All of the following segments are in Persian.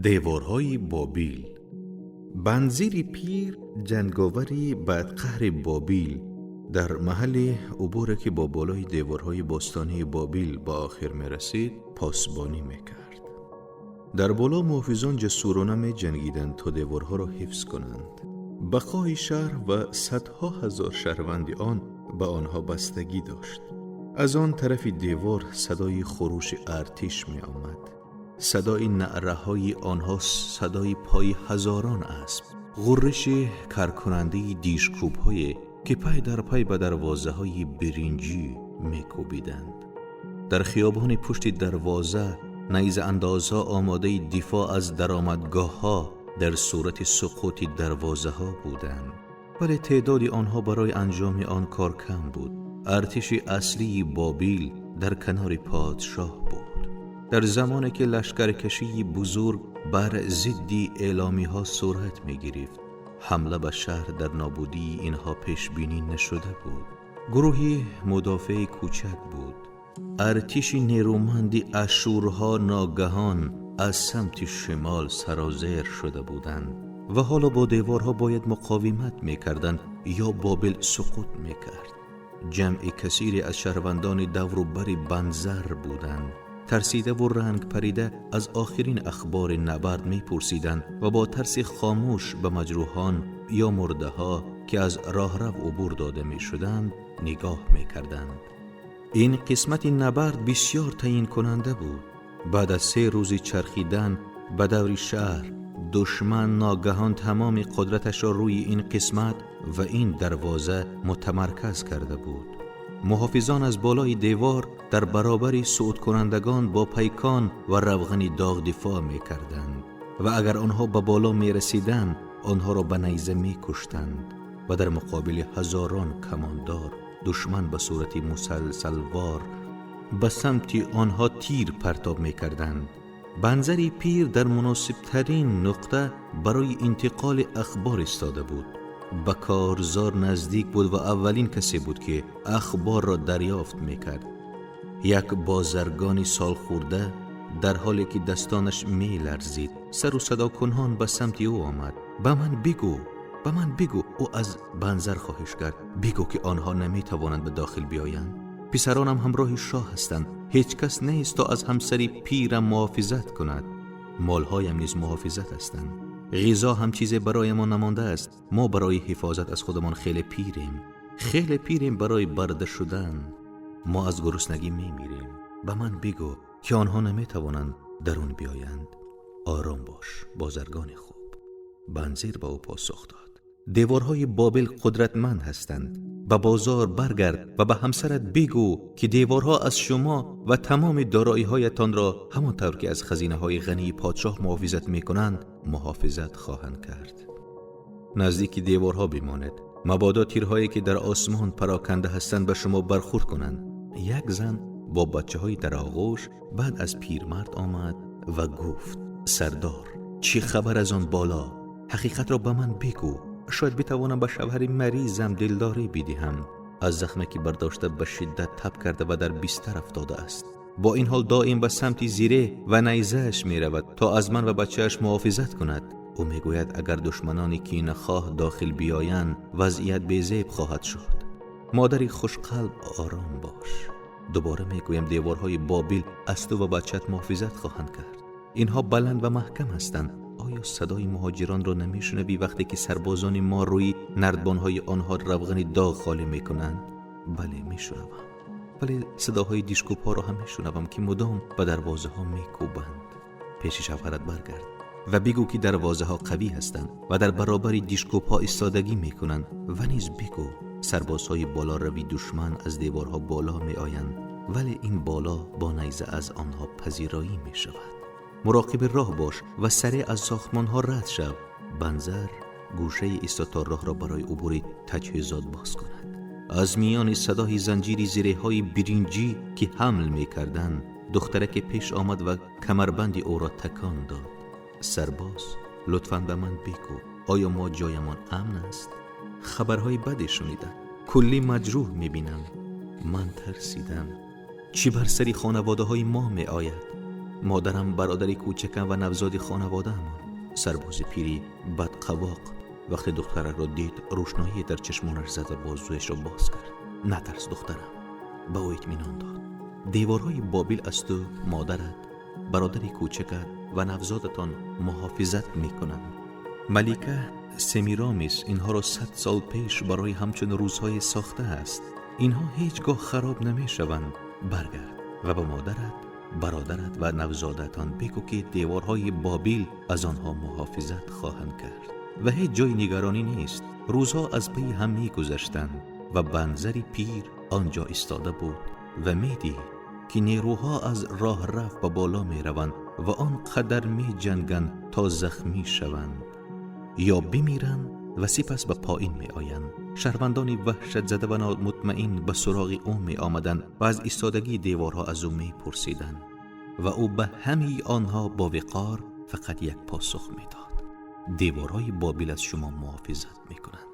دیوارهای بابیل. بنزیر پیر، جنگاوری بعد قهر بابیل، در محل عبور که با بالای دیوارهای باستانی بابیل با آخر می رسید پاسبانی می کرد. در بالا محافظان جسورانه می جنگیدند تا دیوارها را حفظ کنند. بقای شهر و صدها هزار شهروند آن به آنها بستگی داشت. از آن طرف دیوار صدای خروش ارتش می آمد. صدای نعره های آنها صدای پای هزاران اسب، غرش کرکننده دیشکوب های که پای در پای به دروازه های برنجی می کوبیدند. در خیابان پشت دروازه نیزه اندازها آماده دفاع از درآمدگاه ها در صورت سقوط دروازه ها بودند، ولی تعداد آنها برای انجام آن کار کم بود. ارتش اصلی بابیل در کنار پادشاه بود. در زمانی که لشکرکشی بزرگ بر ضد اعلامی ها صورت می گرفت، حمله به شهر در نابودی اینها پیش بینی نشده بود. گروهی مدافع کوچک بود. ارتش نیرومندی اشورها ناگهان از سمت شمال سرازیر شده بودند و حالا با دیوارها باید مقاومت می کردند یا بابل سقوط می کرد. جمع کثیری از شهروندان دور و بر بنزر بودند. ترسیده و رنگ پریده از آخرین اخبار نبرد می پرسیدند و با ترس خاموش به مجروحان یا مرده ها که از راه رو عبور داده می شدند نگاه می کردند. این قسمت نبرد بسیار تعیین کننده بود. بعد از 3 روز چرخیدن به دور شهر، دشمن ناگهان تمام قدرتش را روی این قسمت و این دروازه متمرکز کرده بود. محافظان از بالای دیوار در برابر صعود کنندگان با پیکان و روغن داغ دفاع می کردند و اگر آنها به بالا می رسیدند آنها را به نیزه می کشتند و در مقابل هزاران کماندار دشمن به صورت مسلسلوار به سمت آنها تیر پرتاب می کردند. بنزری پیر در مناسب ترین نقطه برای انتقال اخبار ایستاده بود. به کارزار نزدیک بود و اولین کسی بود که اخبار را دریافت میکرد. یک بازرگانی سال خورده در حالی که دستانش می لرزید سر و صدا کنان به سمت او آمد. به من بگو. او از بنزر خواهش کرد بگو که آنها نمی توانند به داخل بیایند. پسرانم همراه شاه هستند. هیچ کس نیست تا از همسری پیرم محافظت کند. مالهایم نیز محافظت هستند. غذا هم چیزی برای ما نمانده است. ما برای حفاظت از خودمان خیلی پیریم برای برده شدن. ما از گرسنگی میمیریم. به من بگو که آنها نمیتوانند درون بیایند. آرام باش بازرگان خوب. بنزیر به او پاسخ داد. دیوارهای بابل قدرتمند هستند. به بازار برگرد و به همسرت بگو که دیوارها از شما و تمام دارایی‌هایتان را همانطور که از خزینه‌های غنی پادشاه محافظت می‌کنند محافظت خواهند کرد. نزدیک دیوارها بمانید. مبادا تیرهایی که در آسمان پراکنده هستند به شما برخورد کنند. یک زن با بچه‌های در آغوش بعد از پیرمرد آمد و گفت: سردار، چی خبر از آن بالا؟ حقیقت را به من بگو. شاید بتوانم به شوهر مریضم دلداری بدهم. از زخمی که برداشته به شدت تب کرده و در بستر افتاده است. با این حال دائم به سمت زیره و نیزه‌اش می رود تا از من و بچه‌اش محافظت کند. او می گوید اگر دشمنانی کینه‌خواه داخل بیایند وضعیت بی‌ضبط خواهد شد. مادری خوشقلب آرام باش. دوباره می گویم دیوارهای بابل از تو و بچه‌ت محافظت خواهند کرد. اینها بلند و محکم هستند. آیا صدای مهاجران را نمیشنوی وقتی که سربازان ما روی نردبانهای آنها روغن داغ خالی میکنند؟ بله میشنوم. ولی صداهای دیشکوب‌ها را هم میشنوم که مدام به دروازه ها میکوبند. پیش شوهرت برگرد و بگو که دروازه ها قوی هستند و در برابر دیشکوب‌ها ایستادگی میکنند و نیز بگو سربازهای بالا روی دشمن از دیوارها بالا میآیند ولی این بالا با نیزه از آنها پذیرایی میشود. مراقب راه باش و سریع از ساختمان ها رد شو. بنزر گوشه ایستاد راه را برای عبور تجهیزات باز کند. از میان صدای زنجیری زیره های برنجی که حمل می کردند دخترک پیش آمد و کمربند او را تکان داد. سرباز، لطفاً به من بگو آیا ما جایمان امن است؟ خبرهای بدی شنیدم. کلی مجروح می بینم. من ترسیدم. چی بر سری خانواده های ما می آید؟ مادرم برادری کوچکم و نوزاد خانواده‌مان. سرباز پیری بدقواق وقتی دخترک را دید روشنایی در چشمانش زد و بازویش را باز کرد. نترس دخترم، به او اطمینان داد. دیوارهای بابل از تو، مادرت، برادری کوچکت و نوزادتان محافظت میکنند. ملیکه سمیرامیس اینها را 100 سال پیش برای همچون روزهای ساخته است. اینها هیچگاه خراب نمی شوند. برگرد و به مادرت، برادرت و نوزادتان بگو که دیوارهای بابل از آنها محافظت خواهند کرد و هیچ جای نگرانی نیست. روزها از پی هم می گذشتند و بنظری پیر آنجا ایستاده بود و می دید که نیروها از راه رفت به بالا می روند و آنقدر می جنگند تا زخمی شوند یا بمیرند و سپس به پایین می آیند. شهروندان وحشت زده و نامطمئن به سراغ او می آمدند و از ایستادگی دیوارها از او می پرسیدند و او به همه آنها با وقار فقط یک پاسخ می داد: دیوارهای بابل از شما محافظت می کنند.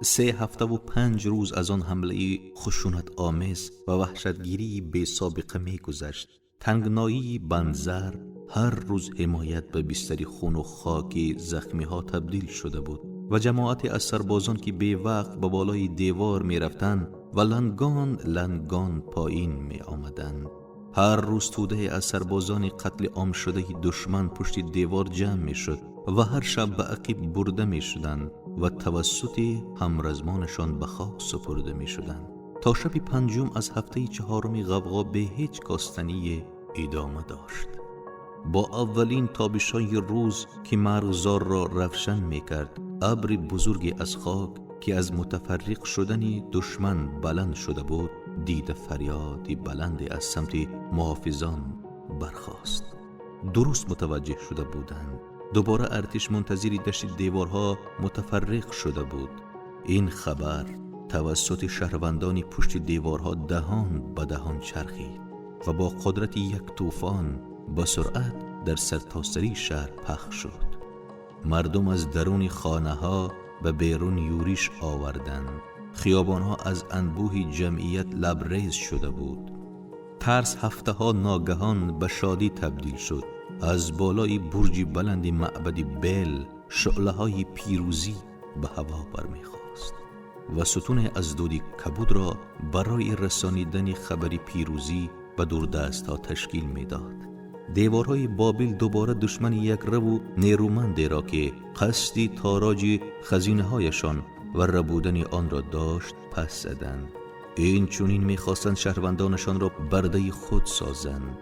3 هفته و 5 روز از آن حمله خشونت آمیز و وحشتگیری بی سابقه می گذشت. تنگنایی بنظر هر روز حمایت به بستری خون و خاک زخمی ها تبدیل شده بود و جماعتی از سربازان که بی وقت به بالای دیوار می رفتند و لنگان پایین می آمدند. هر روز توده از سربازان قتل عام شده دشمن پشت دیوار جمع می شد و هر شب به عقب برده می شدند و توسط همرزمانشان به خاک سپرده می شدند تا شب 5 از هفته 4 غوغا به هیچ کاستنی ادامه داشت. با اولین تابش‌های روز که مرغزار را روشن می کرد، ابر بزرگی از خاک که از متفرق شدن دشمن بلند شده بود، دید فریادی بلند از سمت محافظان برخاست. درست متوجه شده بودند. دوباره ارتش منتظری دشت دیوارها متفرق شده بود. این خبر توسط شهروندان پشت دیوارها دهان به دهان چرخید و با قدرت یک طوفان با سرعت در سرتاسری شهر پخش شد. مردم از درون خانه ها به بیرون یورش آوردند. خیابان ها از انبوه جمعیت لبریز شده بود. ترس هفته ها ناگهان به شادی تبدیل شد. از بالای برج بلند معبد بل شعله های پیروزی به هوا برمیخاست و ستون ازدودی کبود را برای رسانیدن خبر پیروزی به دوردست ها تشکیل میداد. دیوارهای بابل دوباره دشمن یک رو نیرومندی را که قصد تاراج خزینه هایشان و ربودن آن را داشت پس زدند. این چونین میخواستند شهروندانشان را برده خود سازند.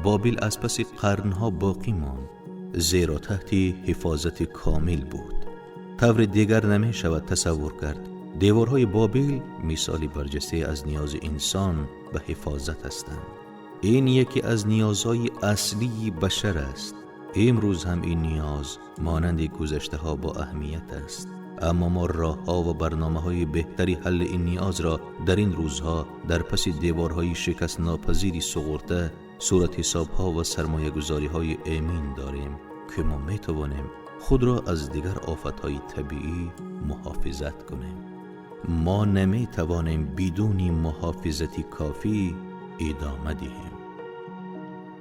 بابل از پس قرنها باقی ماند، زیرا تحت حفاظت کامل بود. طور دیگر نمی شود تصور کرد. دیوارهای بابل مثالی برجسته از نیاز انسان به حفاظت هستند. این یکی از نیازهای اصلی بشر است. امروز هم این نیاز مانند گذشته ها با اهمیت است، اما ما راه ها و برنامه های بهتری حل این نیاز را در این روزها در پس دیوارهای شکست ناپذیری سقورته صورت حساب ها و سرمایه گذاری های امین داریم که ما می توانیم خود را از دیگر آفت های طبیعی محافظت کنیم. ما نمی توانیم بدون محافظتی کافی ادامه دهیم.